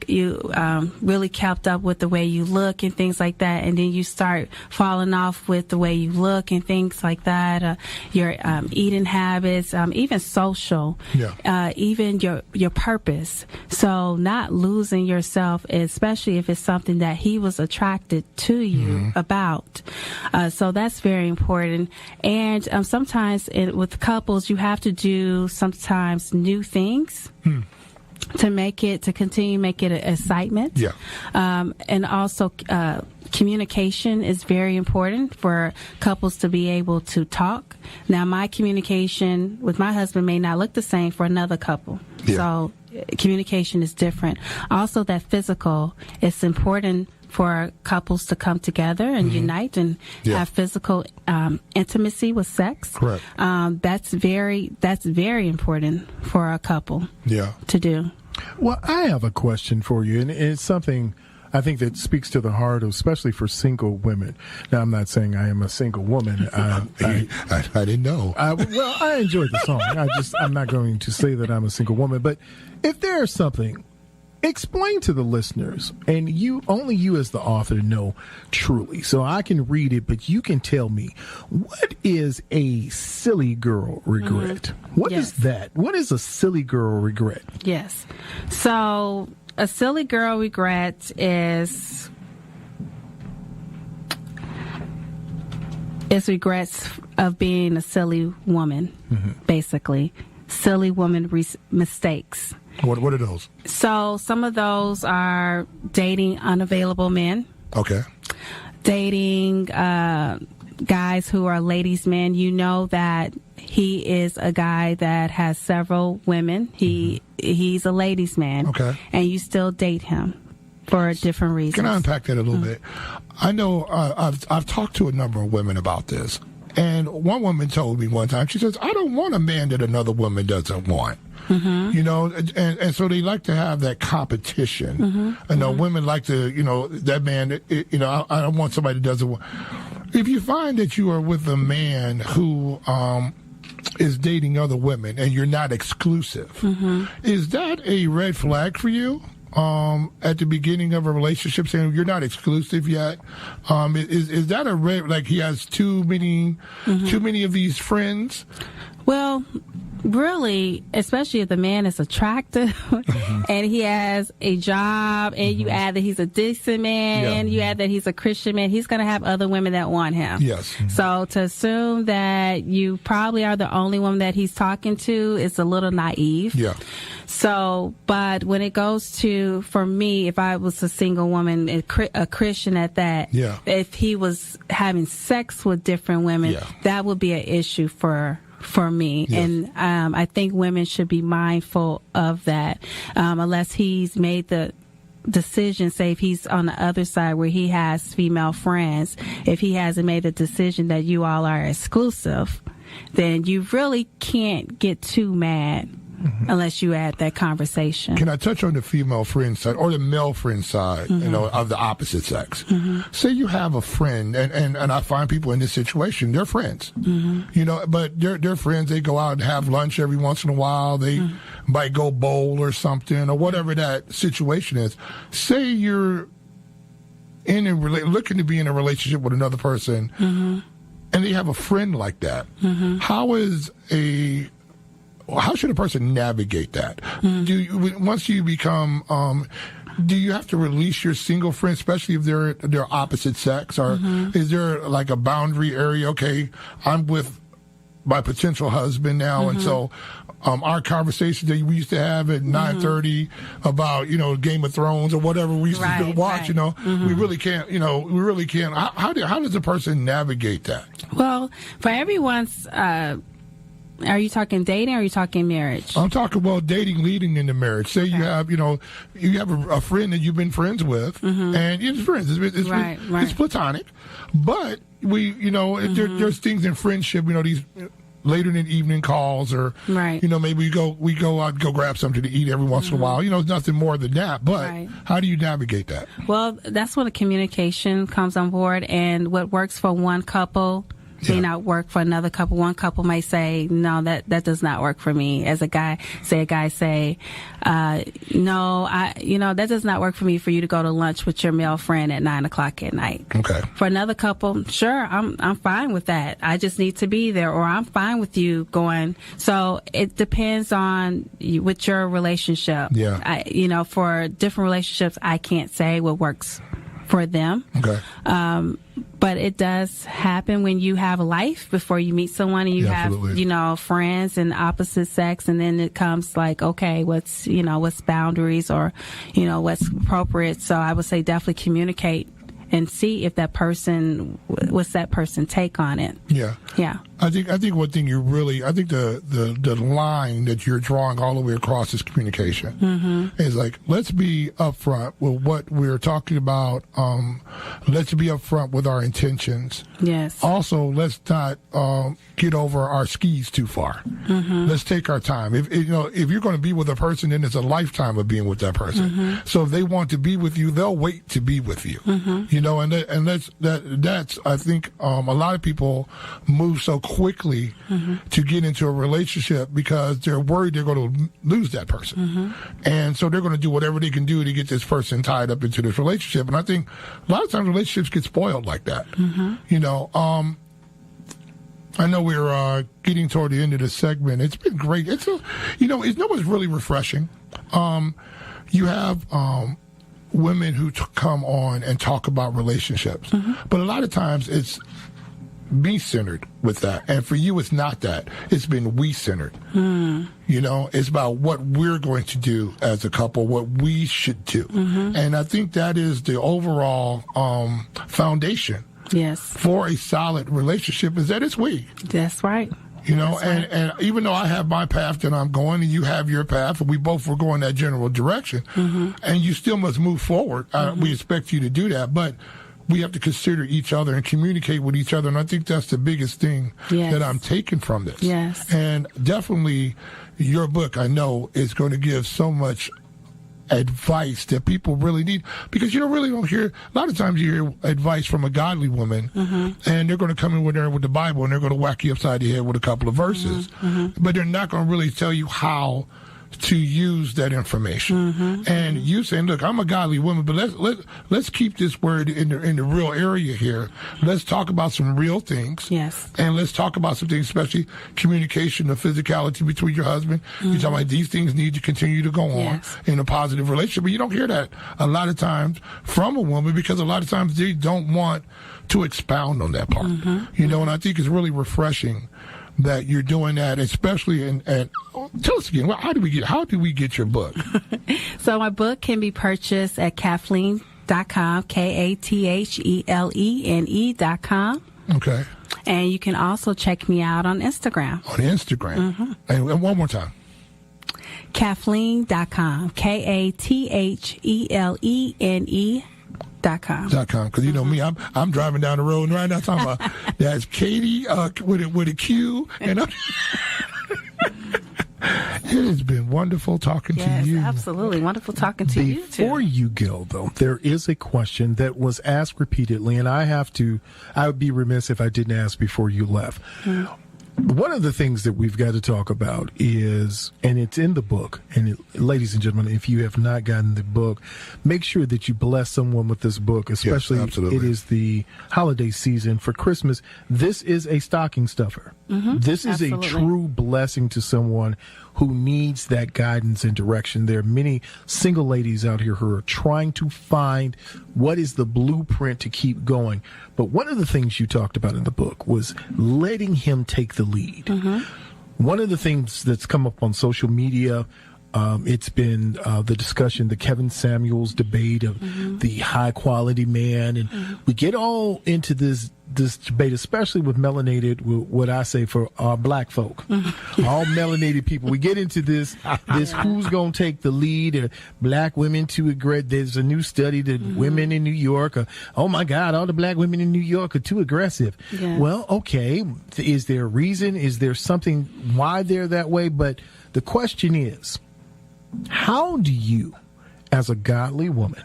really kept up with the way you look and things like that, and then you start falling off with the way you look and things like that. Your eating habits, even social, even your purpose. So not losing yourself, especially if it's something that he was attracted to you about. So that's very important. And sometimes with couples, you have to do sometimes new things. to continue make it an excitement. Yeah. And also, communication is very important for couples to be able to talk. Now, my communication with my husband may not look the same for another couple. Yeah. So communication is different. Also, that physical, it's important for couples to come together and unite and have physical intimacy with sex. Correct. That's very important for a couple to do. Well, I have a question for you, and it's something I think that speaks to the heart of, especially for single women. Now, I'm not saying I am a single woman. I didn't know. Well, I enjoyed the song. I'm not going to say that I'm a single woman, but if there's something, explain to the listeners, and only you as the author know truly. So I can read it, but you can tell me, what is a silly girl regret? What is that? What is a silly girl regret? Yes. So a silly girl regret is regrets of being a silly woman, basically. Silly woman mistakes. What are those? So some of those are dating unavailable men. Okay. Dating guys who are ladies' men. You know that he is a guy that has several women. He's a ladies' man. Okay. And you still date him for different reasons. Can I unpack that a little bit? I know I've talked to a number of women about this. And one woman told me one time, she says, I don't want a man that another woman doesn't want. You know, and so they like to have that competition. I know women like to, you know, that man, I don't want somebody that doesn't want. If you find that you are with a man who is dating other women and you're not exclusive, is that a red flag for you? At the beginning of a relationship, saying you're not exclusive yet, is that a red? Like he has too many of these friends? Well, really, especially if the man is attractive and he has a job, and you add that he's a decent man, and you add that he's a Christian man, he's going to have other women that want him. Yes. So to assume that you probably are the only woman that he's talking to is a little naive. Yeah. So, but when it goes to, for me, if I was a single woman, a Christian at that, if he was having sex with different women, that would be an issue for me. Yes. And I think women should be mindful of that, unless he's made the decision, say if he's on the other side where he has female friends, if he hasn't made the decision that you all are exclusive, then you really can't get too mad unless you add that conversation. Can I touch on the female friend side or the male friend side, you know, of the opposite sex? Say you have a friend, and I find people in this situation, they're friends, you know, but they're friends. They go out and have lunch every once in a while. They might go bowl or something or whatever that situation is. Say you're looking to be in a relationship with another person, and they have a friend like that. How should a person navigate that? Once you become, do you have to release your single friends, especially if they're opposite sex, or is there like a boundary area? Okay, I'm with my potential husband now, and so our conversations that we used to have at 9:30 about, you know, Game of Thrones or whatever we used to watch, you know, we really can't. How does a person navigate that? Well, for everyone's. Are you talking dating or are you talking marriage? I'm talking about dating leading into marriage. Say you have, a friend that you've been friends with, and it's friends. It's platonic, but there's things in friendship. You know, these later in the evening calls, or maybe we go out and go grab something to eat every once in a while. You know, it's nothing more than that. But how do you navigate that? Well, that's when the communication comes on board, and what works for one couple may not work for another couple. One couple may say, no, that does not work for me. As a guy say, no, that does not work for me for you to go to lunch with your male friend at 9:00 at night. Okay. For another couple, sure, I'm fine with that. I just need to be there, or I'm fine with you going. So it depends on with your relationship. Yeah. For different relationships, I can't say what works for them. Okay. But it does happen when you have a life before you meet someone, and you have, absolutely. friends and opposite sex, and then it comes like, okay, what's boundaries, or, what's appropriate. So I would say definitely communicate and see if what's that person take on it. Yeah. Yeah. I think one thing the line that you're drawing all the way across is communication. Mm-hmm. It's like, let's be upfront with what we're talking about. Let's be upfront with our intentions. Yes. Also, let's not get over our skis too far. Mm-hmm. Let's take our time. If you're going to be with a person, then it's a lifetime of being with that person. Mm-hmm. So if they want to be with you, they'll wait to be with you. Mm-hmm. That's I think a lot of people move so quickly to get into a relationship because they're worried they're going to lose that person. Mm-hmm. And so they're going to do whatever they can do to get this person tied up into this relationship. And I think a lot of times relationships get spoiled like that. Mm-hmm. I know we're getting toward the end of the segment. It's been great. It's what's really refreshing. You have women who come on and talk about relationships, but a lot of times it's me-centered with that, and for you it's not that. It's been we-centered. It's about what we're going to do as a couple, what we should do. And I think that is the overall foundation for a solid relationship, is that it's we. That's right. And even though I have my path that I'm going and you have your path, and we both were going that general direction, and you still must move forward. We expect you to do that, but we have to consider each other and communicate with each other. And I think that's the biggest thing that I'm taking from this. Yes. And definitely your book, I know, is going to give so much advice that people really need, because you really don't hear, a lot of times you hear advice from a godly woman, and they're going to come in with the Bible and they're going to whack you upside the head with a couple of verses, but they're not going to really tell you how to use that information. And you saying, look, I'm a godly woman, but let's keep this word in the real area here. Let's talk about some real things. Yes. And let's talk about some things, especially communication, the physicality between your husband. You're talking about these things need to continue to go on in a positive relationship. But you don't hear that a lot of times from a woman, because a lot of times they don't want to expound on that part. And I think it's really refreshing that you're doing that, especially and tell us again, how do we get your book? So my book can be purchased at Kathelene.com, KATHELENE.com. Okay. And you can also check me out on Instagram. On Instagram. And one more time. Kathelene.com, KATHELENE.com. Because me, I'm driving down the road right now talking about that's Katie with a Q, and it has been wonderful talking to you. Yes, absolutely wonderful talking to you too. Before you go, though, there is a question that was asked repeatedly, and I would be remiss if I didn't ask before you left. One of the things that we've got to talk about is, and it's in the book, and ladies and gentlemen, if you have not gotten the book, make sure that you bless someone with this book, especially it is the holiday season for Christmas. This is a stocking stuffer. This is a true blessing to someone who needs that guidance and direction. There are many single ladies out here who are trying to find what is the blueprint to keep going. But one of the things you talked about in the book was letting him take the lead. One of the things that's come up on social media, it's been the discussion, the Kevin Samuels debate of the high quality man. And we get all into this debate, especially with melanated, what I say for our black folk, all melanated people. We get into this who's going to take the lead, or black women too aggressive. There's a new study that women in New York are, oh my God, all the black women in New York are too aggressive. Yes. Well, okay. Is there a reason? Is there something why they're that way? But the question is, how do you, as a godly woman,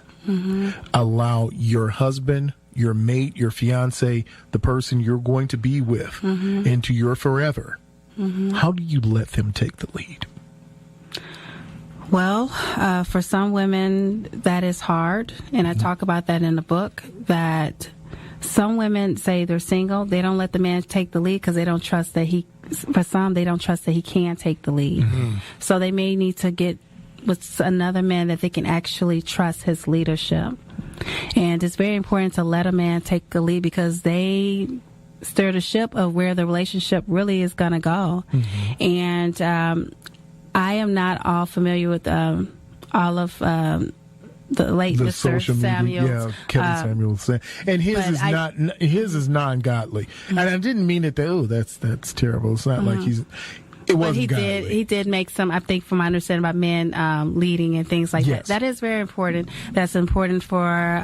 allow your husband, your mate, your fiance, the person you're going to be with into your forever, how do you let them take the lead? Well, for some women, that is hard. And I talk about that in the book, that some women say they're single. They don't let the man take the lead because they don't trust that they don't trust that he can take the lead. So they may need to get with another man that they can actually trust his leadership. And it's very important to let a man take the lead because they steer the ship of where the relationship really is going to go. And I am not all familiar with all of the late Mr. social media, Samuels. Kevin Samuels, and his is non-godly. And I didn't mean it that that's terrible. It's not like it wasn't godly. He did make some, I think, from my understanding about men leading and things like that. That is very important. That's important for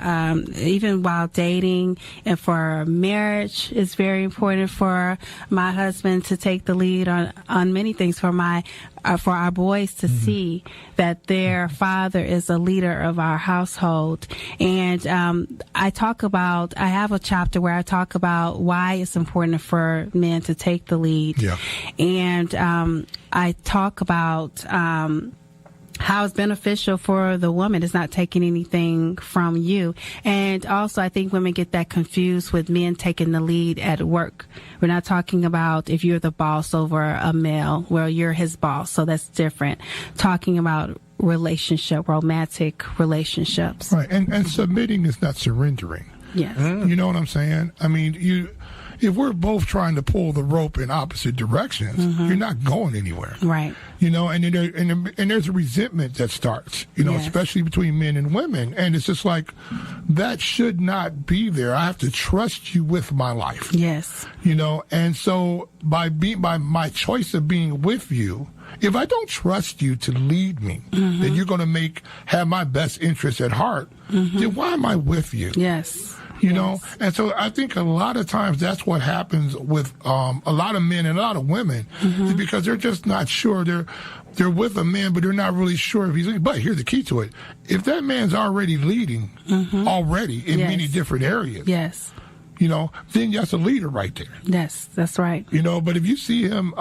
even while dating and for marriage. It's very important for my husband to take the lead on many things. For our boys to see that their father is a leader of our household. And I have a chapter where I talk about why it's important for men to take the lead. Yeah. And I talk about how it's beneficial for the woman. It's not taking anything from you. And also, I think women get that confused with men taking the lead at work. We're not talking about if you're the boss over a male, well, you're his boss, so that's different. Talking about romantic relationships. Right, and submitting is not surrendering. Yes. You know what I'm saying? I mean, if we're both trying to pull the rope in opposite directions, you're not going anywhere. Right. You know, and there's a resentment that starts, you know, especially between men and women. And it's just like, that should not be there. I have to trust you with my life. Yes. You know, and so by my choice of being with you, if I don't trust you to lead me, that you're going to have my best interest at heart, then why am I with you? Yes. You know, and so I think a lot of times that's what happens with a lot of men and a lot of women, is because they're just not sure. They're with a man, but they're not really sure if he's leading. But here's the key to it: if that man's already leading, already in many different areas, you know, then that's a leader right there. Yes, that's right. You know, but if you see him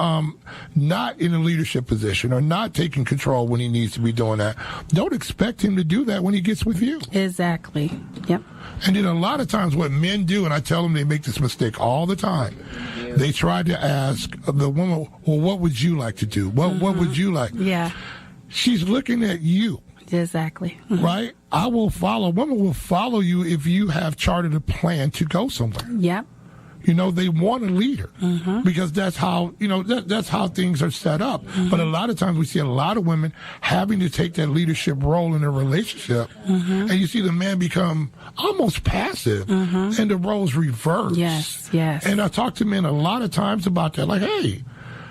not in a leadership position or not taking control when he needs to be doing that, don't expect him to do that when he gets with you. Exactly. Yep. And then a lot of times what men do, and I tell them they make this mistake all the time, they try to ask the woman, well, what would you like to do? What would you like? Yeah. She's looking at you. Exactly. Right? A woman will follow you if you have charted a plan to go somewhere. Yep. You know, they want a leader because that's how, you know, that's how things are set up. But a lot of times we see a lot of women having to take that leadership role in a relationship. And you see the man become almost passive and the roles reverse. Yes, yes. And I talk to men a lot of times about that. Like, hey,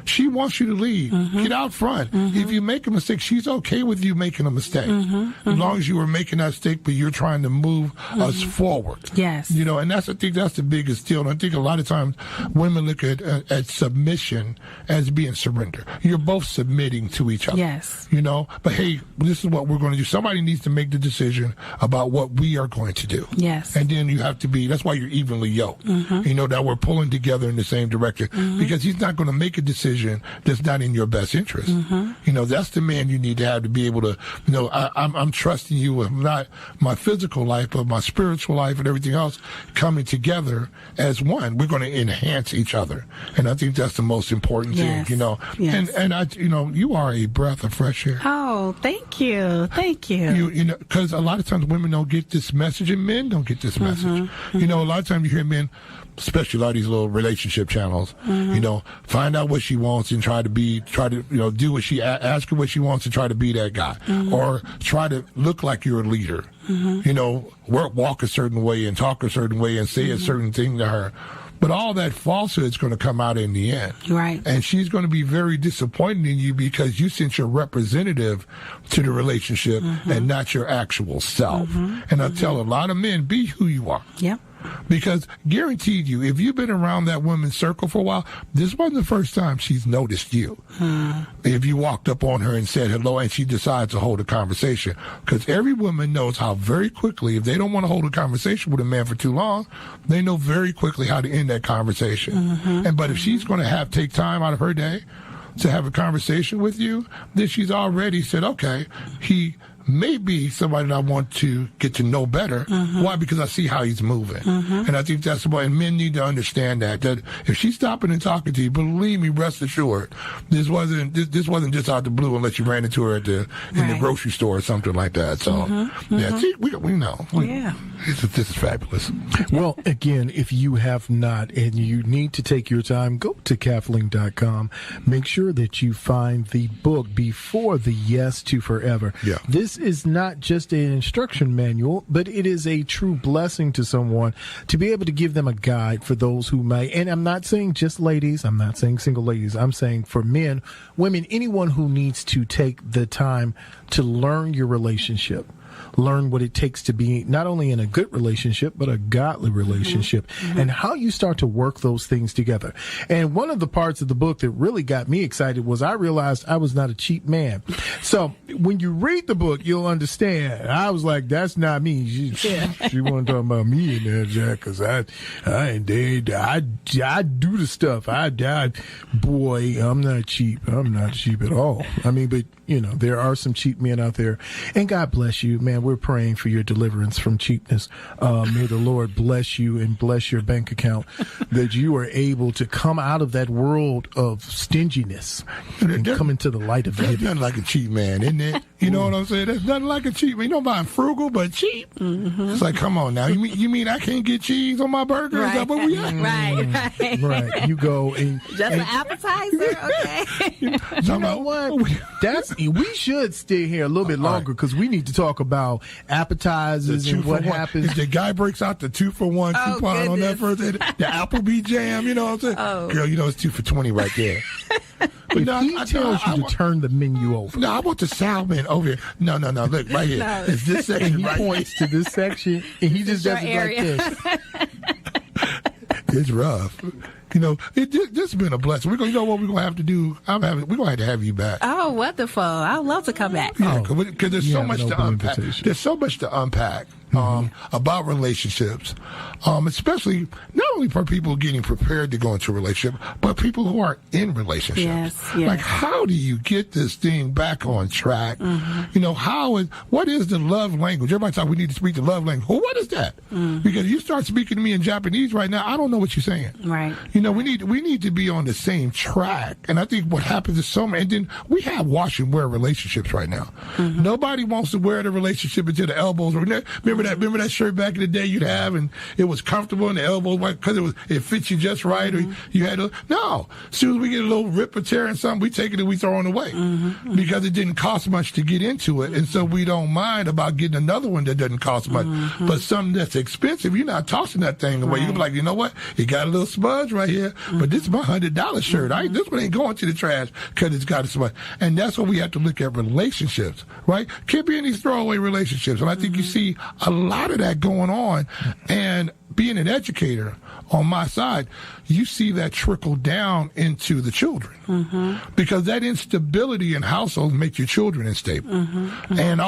she wants you to lead. Get out front. If you make a mistake, she's okay with you making a mistake. As long as you were making that mistake, but you're trying to move us forward. Yes. You know, and I think that's the biggest deal. And I think a lot of times women look at submission as being surrender. You're both submitting to each other. Yes. You know, but hey, this is what we're going to do. Somebody needs to make the decision about what we are going to do. Yes. And then you have to that's why you're evenly yoked. You know, that we're pulling together in the same direction because he's not going to make a decision that's not in your best interest. You know, that's the man you need to have to be able to, you know, I'm trusting you with not my physical life, but my spiritual life and everything else coming together as one. We're going to enhance each other. And I think that's the most important thing, you know. And I, you know, you are a breath of fresh air. Oh, thank you. Thank you. You know, because a lot of times women don't get this message and men don't get this message. You know, a lot of times you hear men, especially a lot of these little relationship channels, you know, find out what she wants and try to, you know, do what she ask her what she wants and try to be that guy, or try to look like you're a leader. You know, walk a certain way and talk a certain way and say a certain thing to her. But all that falsehood is going to come out in the end. Right. And she's going to be very disappointed in you because you sent your representative to the relationship and not your actual self. And I tell a lot of men, be who you are. Yep. Because guaranteed you, if you've been around that woman's circle for a while, this wasn't the first time she's noticed you. If you walked up on her and said hello and she decides to hold a conversation. Because every woman knows how very quickly, if they don't want to hold a conversation with a man for too long, they know very quickly how to end that conversation. But if she's going to take time out of her day to have a conversation with you, then she's already said, okay, he may be somebody that I want to get to know better. Why? Because I see how he's moving. And I think that's why, and men need to understand that if she's stopping and talking to you, believe me, rest assured, this wasn't just out the blue unless you ran into her in the grocery store or something like that. So, see, we know. This is fabulous. Well, again, if you have not and you need to take your time, go to Kathelene.com. Make sure that you find the book Before the Yes to Forever. Yeah. This is not just an instruction manual, but it is a true blessing to someone to be able to give them a guide for those who may. And I'm not saying just ladies. I'm not saying single ladies. I'm saying for men, women, anyone who needs to take the time to learn your relationship. Learn what it takes to be not only in a good relationship, but a godly relationship, and how you start to work those things together. And one of the parts of the book that really got me excited was I realized I was not a cheap man. So when you read the book, you'll understand. I was like, that's not me. She wasn't talking about me in there, Jack, because I do the stuff. Boy, I'm not cheap. I'm not cheap at all. I mean, but there are some cheap men out there, and God bless you, man. We're praying for your deliverance from cheapness. May the Lord bless you and bless your bank account, that you are able to come out of that world of stinginess and come into the light of There's living. nothing like a cheap man, isn't it? You know what I'm saying? There's nothing like a cheap man. You know about frugal, but cheap. It's like, come on now. You mean I can't get cheese on my burger? Is that what we at? Right. You go and Just an appetizer, okay. you know what? We should stay here a little bit longer because we need to talk about appetizers and what happens. If the guy breaks out the 2-for-1 coupon on that first day, the Applebee jam, you know what I'm saying? Girl, it's 2 for $20 right there. But He tells you to turn the menu over. No, I want the salmon over here. No. Look, right here. No. It's this And section he right points to this section, and he just does it area. like this. It's rough. This has been a blessing. We're gonna, what we're gonna have to do. We're gonna have to have you back. Oh, wonderful. I'd love to come back. Yeah, because there's You so have much an to open unpack. invitation. There's so much to unpack about relationships, especially not only for people getting prepared to go into a relationship, but people who are in relationships. Yes. Like, how do you get this thing back on track? What is the love language? Everybody thought we need to speak the love language. Well, what is that? Because you start speaking to me in Japanese right now, I don't know what you're saying. Right. We need to be on the same track. And I think what happens is and then we have wash and wear relationships right now. Nobody wants to wear the relationship until the elbows. Remember that shirt back in the day you'd have, and it was comfortable and the elbows because it fits you just right, or you had no. As soon as we get a little rip or tear in something, we take it and we throw it away because it didn't cost much to get into it, and so we don't mind about getting another one that doesn't cost much. But something that's expensive, you're not tossing that thing away. You'll be like, you know what? It got a little smudge right here, but this is my $100 shirt. This one ain't going to the trash because it's got a smudge. And that's what we have to look at relationships, right? Can't be any throwaway relationships. And I think you see a lot of that going on. And being an educator on my side, you see that trickle down into the children because that instability in households makes your children unstable. And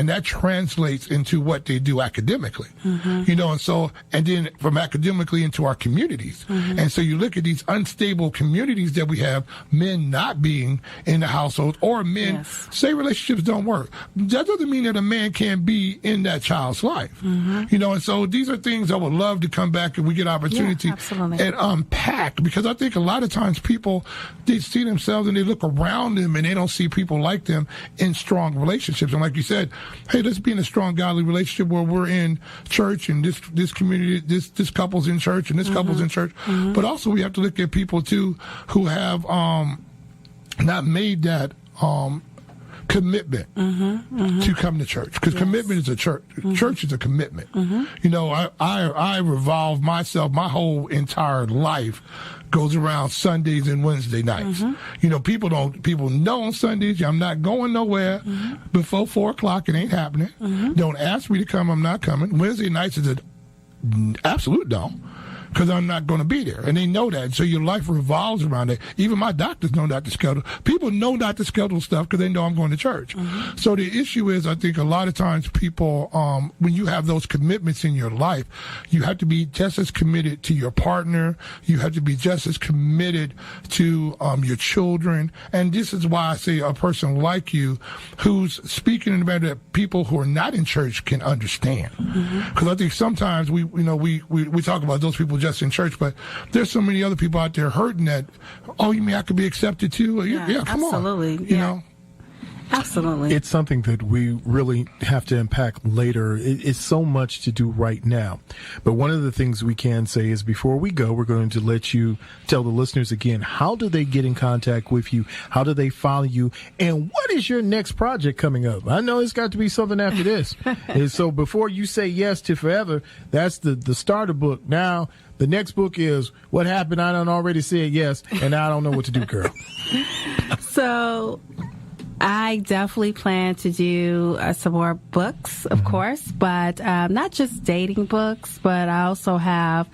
that translates into what they do academically, and then from academically into our communities. And so you look at these unstable communities that we have, men not being in the household, or men say relationships don't work. That doesn't mean that a man can't be in that child's life, and so these are things I would love to come back and we get opportunity and unpack, because I think a lot of times people, they see themselves and they look around them and they don't see people like them in strong relationships. And like you said, hey, let's be in a strong godly relationship where we're in church and this community, this couple's in church and this couple's in church. But also we have to look at people too who have not made that commitment to come to church, because commitment is a church. Church is a commitment. I revolve myself, my whole entire life goes around Sundays and Wednesday nights. People know on Sundays I'm not going nowhere before 4:00. It ain't happening. Don't ask me to come, I'm not coming. Wednesday nights is an absolute don't. because I'm not going to be there. And they know that. So your life revolves around it. Even my doctors know not to schedule. People know not to schedule stuff because they know I'm going to church. So the issue is, I think a lot of times people, when you have those commitments in your life, you have to be just as committed to your partner. You have to be just as committed to your children. And this is why I say a person like you who's speaking in a manner that people who are not in church can understand. Because I think sometimes we talk about those people just in church, but there's so many other people out there hurting that, oh, you mean I could be accepted too? Yeah, come absolutely. on. You know? Absolutely. It's something that we really have to unpack later. It's so much to do right now. But one of the things we can say is before we go, we're going to let you tell the listeners again, how do they get in contact with you? How do they follow you? And what is your next project coming up? I know it's got to be something after this. And so before you say yes to Forever, that's the starter book. Now, the next book is What Happened? I done already said yes, and I don't know what to do, girl. So I definitely plan to do some more books, of course, but not just dating books, but I also have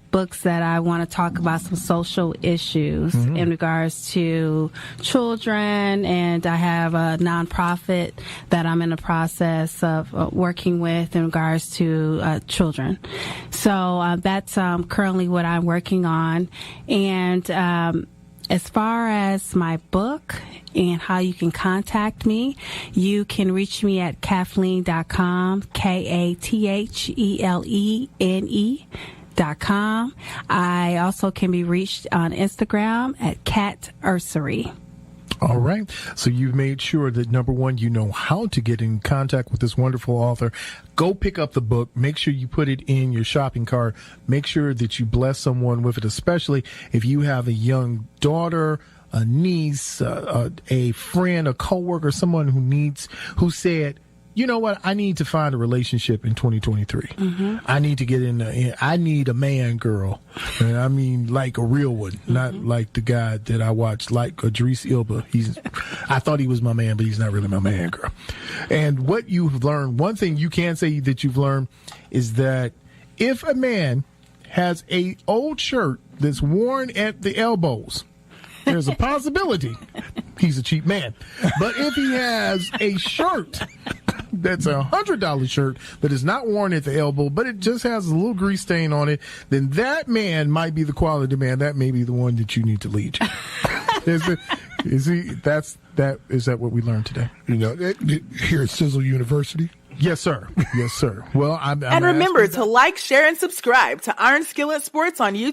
books that I want to talk about some social issues in regards to children, and I have a nonprofit that I'm in the process of working with in regards to children. So that's currently what I'm working on, and as far as my book and how you can contact me, you can reach me at Kathelene.com, KATHELENE.com. I also can be reached on Instagram at Kathelene Ursery. All right. So you've made sure that, number one, you know how to get in contact with this wonderful author. Go pick up the book. Make sure you put it in your shopping cart. Make sure that you bless someone with it, especially if you have a young daughter, a niece, a friend, a coworker, someone who said, you know what? I need to find a relationship in 2023. I need to get I need a man, girl. And I mean, like a real one, not like the guy that I watched, like Idris Elba. I thought he was my man, but he's not really my man, girl. And what you've learned, one thing you can say that you've learned is that if a man has a old shirt that's worn at the elbows, there's a possibility he's a cheap man. But if he has a shirt that's $100 shirt that is not worn at the elbow, but it just has a little grease stain on it, then that man might be the quality man. That may be the one that you need to lead you. Is that what we learned today? You know, here at SIZZLE University. Yes, sir. Yes, sir. Well, I'm and remember to like, share, and subscribe to Iron Skillet Sports on YouTube.